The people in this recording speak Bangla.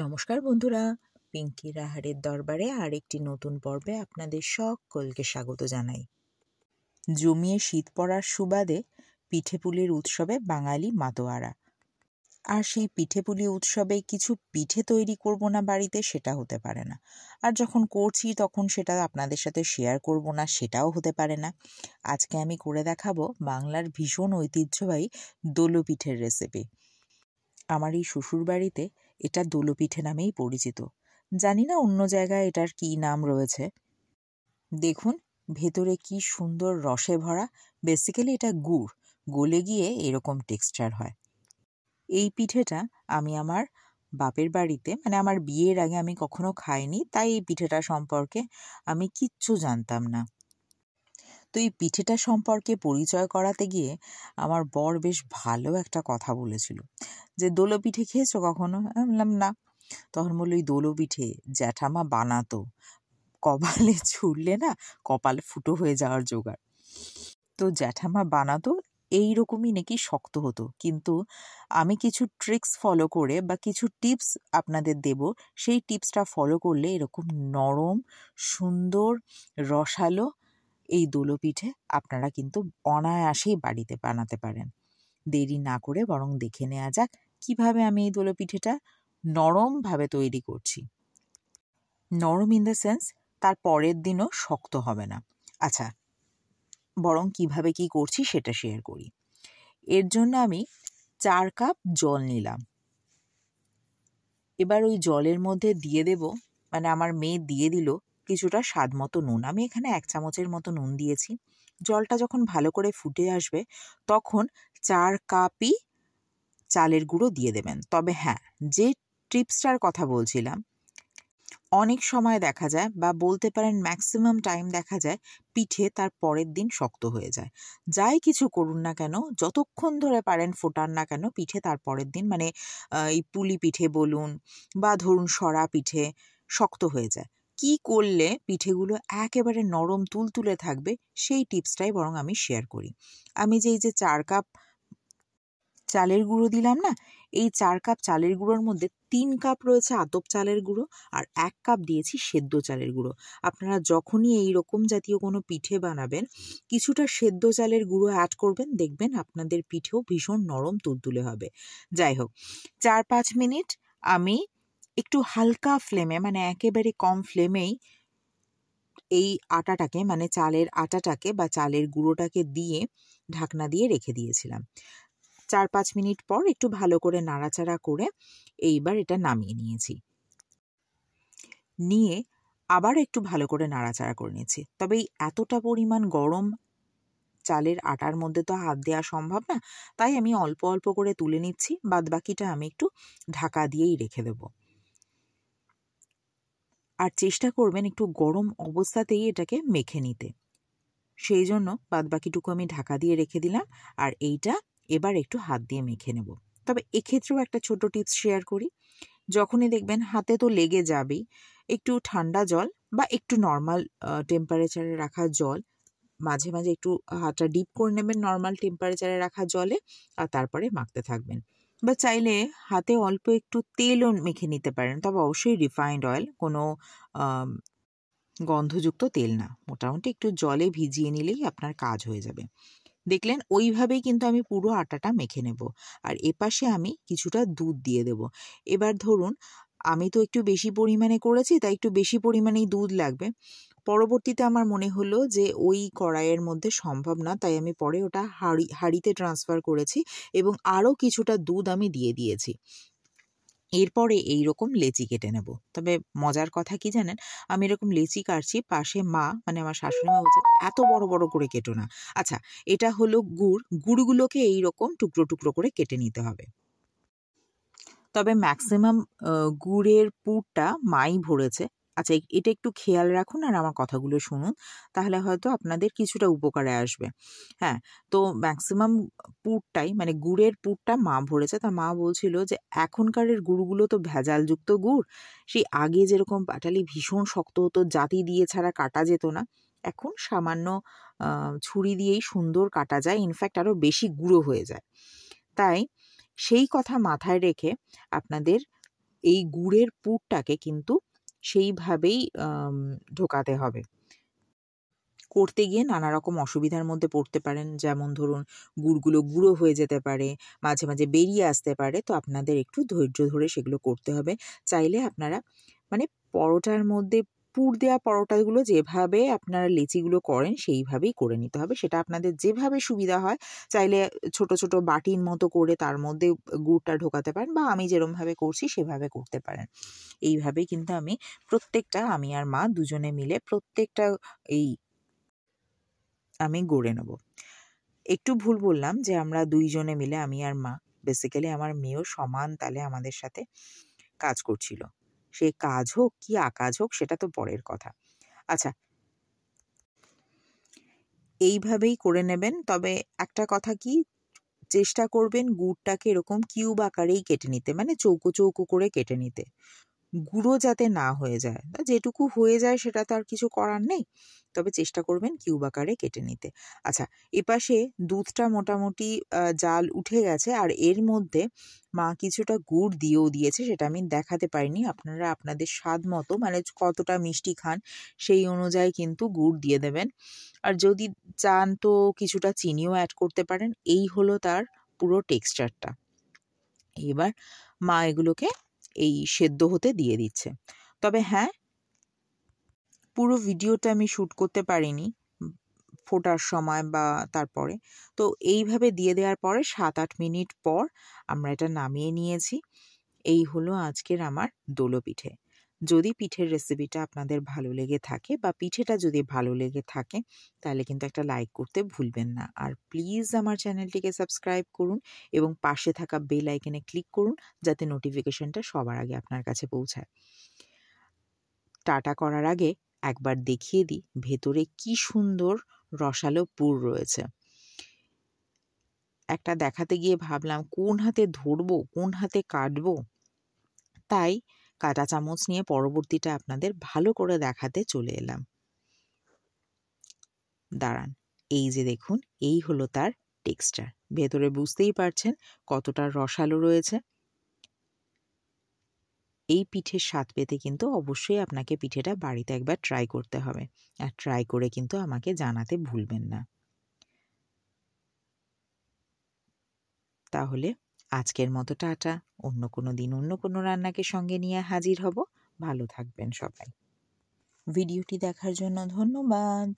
নমস্কার বন্ধুরা, পিঙ্কি রাহারের দরবারে আরেকটি নতুন পর্বে আপনাদের সকলকে স্বাগত জানাই। জমিয়ে শীত পড়ার সুবাদে পিঠেপুলির উৎসবে বাঙালি মাতোয়ারা। আর সেই পিঠেপুলি উৎসবে কিছু পিঠে তৈরি করব না বাড়িতে, সেটা হতে পারে না। আর যখন করছি তখন সেটা আপনাদের সাথে শেয়ার করব না, সেটাও হতে পারে না। আজকে আমি করে দেখাবো বাংলার ভীষণ ঐতিহ্যবাহী দোলো পিঠের রেসিপি। আমার এই শ্বশুরবাড়িতে এটা দোলো পিঠে নামেই পরিচিত। জানি না অন্য জায়গায় এটার কী নাম রয়েছে। দেখুন ভেতরে কি সুন্দর রসে ভরা। বেসিক্যালি এটা গুড় গলে গিয়ে এরকম টেক্সচার হয়। এই পিঠেটা আমি আমার বাপের বাড়িতে, মানে আমার বিয়ের আগে আমি কখনো খাইনি, তাই এই পিঠেটা সম্পর্কে আমি কিচ্ছু জানতাম না। তো এই পিঠেটা সম্পর্কে পরিচয় করাতে গিয়ে আমার বর বেশ ভালো একটা কথা বলেছিল যে দোলো পিঠে খেয়েছো কখনো? আমি বললাম না। তখন বললো এই দোলো পিঠে জ্যাঠামা বানাতো, কপালে ছুড়লে না কপাল ফুটো হয়ে যাওয়ার জোগাড়। তো জ্যাঠামা বানাতো, এইরকমই নাকি শক্ত হতো, কিন্তু আমি কিছু ট্রিক্স ফলো করে বা কিছু টিপস আপনাদের দেব, সেই টিপসটা ফলো করলে এরকম নরম সুন্দর রসালো এই দোলো পিঠে আপনারা কিন্তু অনায়াসেই বাড়িতে বানাতে পারেন। দেরি না করে বরং দেখে নেওয়া যাক কিভাবে আমি এই দোলো পিঠেটা নরমভাবে তৈরি করছি। নরম ইন দ্য সেন্স তার পরের দিনও শক্ত হবে না। আচ্ছা, বরং কিভাবে কি করছি সেটা শেয়ার করি। এর জন্য আমি 4 কাপ জল নিলাম। এবার ওই জলের মধ্যে দিয়ে দেব, মানে আমার মেয়ে দিয়ে দিল কিছুটা স্বাদ মতো নুন। আমি এখানে 1 চামচের মতো নুন দিয়েছি। জলটা যখন ভালো করে ফুটে আসবে তখন 4 কাপই চালের গুঁড়ো দিয়ে দেবেন। তবে হ্যাঁ, যে টিপসটার কথা বলছিলাম, অনেক সময় দেখা যায় বা বলতে পারেন ম্যাক্সিমাম টাইম দেখা যায় পিঠে তার পরের দিন শক্ত হয়ে যায়। যাই কিছু করুন না কেন, যতক্ষণ ধরে পারেন ফোটান না কেন, পিঠে তার পরের দিন, মানে এই পুলি পিঠে বলুন বা ধরুন সরা পিঠে, শক্ত হয়ে যায়। কি করলে পিঠেগুলো একেবারে নরম তুলতুলে থাকবে সেই টিপসটাই বরং আমি শেয়ার করি। আমি যে 4 কাপ চালের গুঁড়ো দিলাম না, এই 4 কাপ চালের গুঁড়োর মধ্যে 3 কাপ রয়েছে আতপ চালের গুঁড়ো আর 1 কাপ দিয়েছি সেদ্ধ চালের গুঁড়ো। আপনারা যখনই এই রকম জাতীয় কোনো পিঠে বানাবেন কিছুটা সেদ্ধ চালের গুঁড়ো অ্যাড করবেন, দেখবেন আপনাদের পিঠেও ভীষণ নরম তুলতুলে হবে। যাই হোক, 4-5 মিনিট আমি একটু হালকা ফ্লেমে, মানে একেবারে কম ফ্লেমেই এই আটাটাকে, মানে চালের আটাটাকে বা চালের গুঁড়োটাকে দিয়ে ঢাকনা দিয়ে রেখে দিয়েছিলাম। 4-5 মিনিট পর একটু ভালো করে নাড়াচাড়া করে এইবার এটা নামিয়ে নিয়েছি। নিয়ে আবার একটু ভালো করে নাড়াচাড়া করে নিয়েছি। তবে এই এতটা পরিমাণ গরম চালের আটার মধ্যে তো হাত দেওয়া সম্ভব না, তাই আমি অল্প অল্প করে তুলে নিচ্ছি। বাদবাকিটা আমি একটু ঢাকা দিয়েই রেখে দেব। আর চেষ্টা করবেন একটু গরম অবস্থাতেই এটাকে মেখে নিতে, সেই জন্য বাদবাকিটুকু আমি ঢাকা দিয়ে রেখে দিলাম। আর এইটা এবার একটু হাত দিয়ে মেখে নেব। তবে এক্ষেত্রেও একটা ছোট টিপস শেয়ার করি। যখনই দেখবেন হাতে তো লেগে যাবেই, একটু ঠান্ডা জল বা একটু নর্মাল টেম্পারেচারে রাখা জল মাঝে মাঝে একটু হাতটা ডিপ করে নেবেন নর্মাল টেম্পারেচারে রাখা জলে, আর তারপরে মাখতে থাকবেন। বা চাইলে হাতে অল্প একটু তেলও মেখে নিতে পারেন, তবে অবশ্যই রিফাইন্ড অয়েল, কোনো গন্ধযুক্ত তেল না। মোটামুটি একটু জলে ভিজিয়ে নিলেই আপনার কাজ হয়ে যাবে। দেখলেন ওইভাবেই কিন্তু আমি পুরো আটাটা মেখে নেব। আর এপাশে আমি কিছুটা দুধ দিয়ে দেব। এবার ধরুন আমি তো একটু বেশি পরিমাণে করেছি, তাই একটু বেশি পরিমাণেই দুধ লাগবে। পরবর্তীতে আমার মনে হলো যে ওই কড়াইয়ের মধ্যে সম্ভব না, তাই আমি পরে ওটা হাঁড়িতে ট্রান্সফার করেছি এবং আরও কিছুটা দুধ আমি দিয়ে দিয়েছি। এরপরে এইরকম লেচি কেটে নেব। তবে মজার কথা কি জানেন, আমি এরকম লেচি কাটছি, পাশে মা, মানে আমার শাশুড়ি মা বলছে এত বড় বড় করে কেটো না। আচ্ছা, এটা হলো গুড়গুলোকে এইরকম টুকরো টুকরো করে কেটে নিতে হবে। তবে ম্যাক্সিমাম গুড়ের পুরটা মাই ভরেছে। আচ্ছা, এটা একটু খেয়াল রাখুন আর আমার কথাগুলো শুনুন, তাহলে হয়তো আপনাদের কিছুটা উপকারে আসবে। হ্যাঁ, তো ম্যাক্সিমাম পুরটাই, মানে গুড়ের পুরটা মা ভরেছে। তা মা বলছিল যে এখনকারের গুড়গুলো তো ভেজালযুক্ত গুড়। সেই আগে যেরকম পাটালি ভীষণ শক্ত হতো, জাতি দিয়ে ছাড়া কাটা যেত না, এখন সামান্য ছুরি দিয়েই সুন্দর কাটা যায়, ইনফ্যাক্ট আরও বেশি গুঁড়ো হয়ে যায়। তাই সেই কথা মাথায় রেখে আপনাদের এই গুড়ের পুরটাকে কিন্তু সেইভাবেই ঢোকাতে হবে। করতে গিয়ে নানা রকম অসুবিধার মধ্যে পড়তে পারেন, যেমন ধরুন গুড়গুলো গুঁড়ো হয়ে যেতে পারে, মাঝে মাঝে বেরিয়ে আসতে পারে। তো আপনাদের একটু ধৈর্য ধরে সেগুলো করতে হবে। চাইলে আপনারা মানে পরোটার মধ্যে পুর দেওয়া পরোটাগুলো যেভাবে আপনারা লেচিগুলো করেন সেইভাবেই করে নিতে হবে। সেটা আপনাদের যেভাবে সুবিধা হয়, চাইলে ছোট ছোট বাটির মতো করে তার মধ্যে গুড়টা ঢোকাতে পারেন, বা আমি যেরমভাবে করছি সেভাবে করতে পারেন। এইভাবেই কিন্তু আমি আর মা দুজনে মিলে প্রত্যেকটা আমি গড়ে নেব। একটু ভুল বললাম যে আমরা ২ জনে মিলে, আমি আর মা। বেসিক্যালি আমার মেয়েও সমান তালে আমাদের সাথে কাজ করছিল। সে কাজ হোক কি আকাজ হোক সেটা তো পরের কথা। আচ্ছা, এইভাবেই করে নেবেন। তবে একটা কথা কি, চেষ্টা করবেন গুড়টাকে এরকম কিউব আকারেই কেটে নিতে, মানে চৌকো চৌকো করে কেটে নিতে। গুঁড়ো যাতে না হয়ে যায়, যেটুকু হয়ে যায় সেটা তো আর কিছু করার নেই, তবে চেষ্টা করবেন কিউব আকারে কেটে নিতে। আচ্ছা, এপাশে দুধটা মোটামুটি জাল উঠে গেছে, আর এর মধ্যে মা কিছুটা গুড় দিয়েও দিয়েছে, সেটা আমি দেখাতে পারিনি। আপনারা আপনাদের স্বাদ মতো, মানে কতটা মিষ্টি খান সেই অনুযায়ী কিন্তু গুড় দিয়ে দেবেন। আর যদি চান তো কিছুটা চিনিও অ্যাড করতে পারেন। এই হলো তার পুরো টেক্সচারটা। এবার মা এগুলোকে এই সেদ্ধ হতে দিয়ে দিচ্ছে। তবে হ্যাঁ, পুরো ভিডিওটা আমি শ্যুট করতে পারিনি ফোটার সময় বা তারপরে। তো এইভাবে দিয়ে দেওয়ার পরে ৭-৮ মিনিট পর আমরা এটা নামিয়ে নিয়েছি। এই হলো আজকের আমার দোলো পিঠে। যদি পিঠের রেসিপিটা আপনাদের ভালো লেগে থাকে, বা পিঠেটা যদি ভালো লেগে থাকে, তাহলে কিন্তু একটা লাইক করতে ভুলবেন না। আর প্লিজ আমার চ্যানেলটিকে সাবস্ক্রাইব করুন এবং পাশে থাকা বেল আইকনে ক্লিক করুন, যাতে নোটিফিকেশনটা সবার আগে আপনার কাছে পৌঁছায়। টাটা করার আগে একবার দেখিয়ে দিই ভেতরে কি সুন্দর রসালো পুর রয়েছে। একটা দেখাতে গিয়ে ভাবলাম কোন হাতে ধরবো, কোন হাতে কাটবো, তাই কাঁটা চামচ নিয়ে পরবর্তীটা আপনাদের ভালো করে দেখাতে চলে এলাম। দাঁড়ান, এই যে দেখুন, এই হলো তার টেক্সচার। ভেতরে বুঝতেই পারছেন কতটা রসালো রয়েছে। এই পিঠের স্বাদ পেতে কিন্তু অবশ্যই আপনাকে পিঠেটা বাড়িতে একবার ট্রাই করতে হবে, আর ট্রাই করে কিন্তু আমাকে জানাতে ভুলবেন না। তাহলে আজকের মতো টাটা। অন্য কোনো দিন অন্য কোনো রান্নাকে সঙ্গে নিয়ে হাজির হব। ভালো থাকবেন সবাই। ভিডিওটি দেখার জন্য ধন্যবাদ।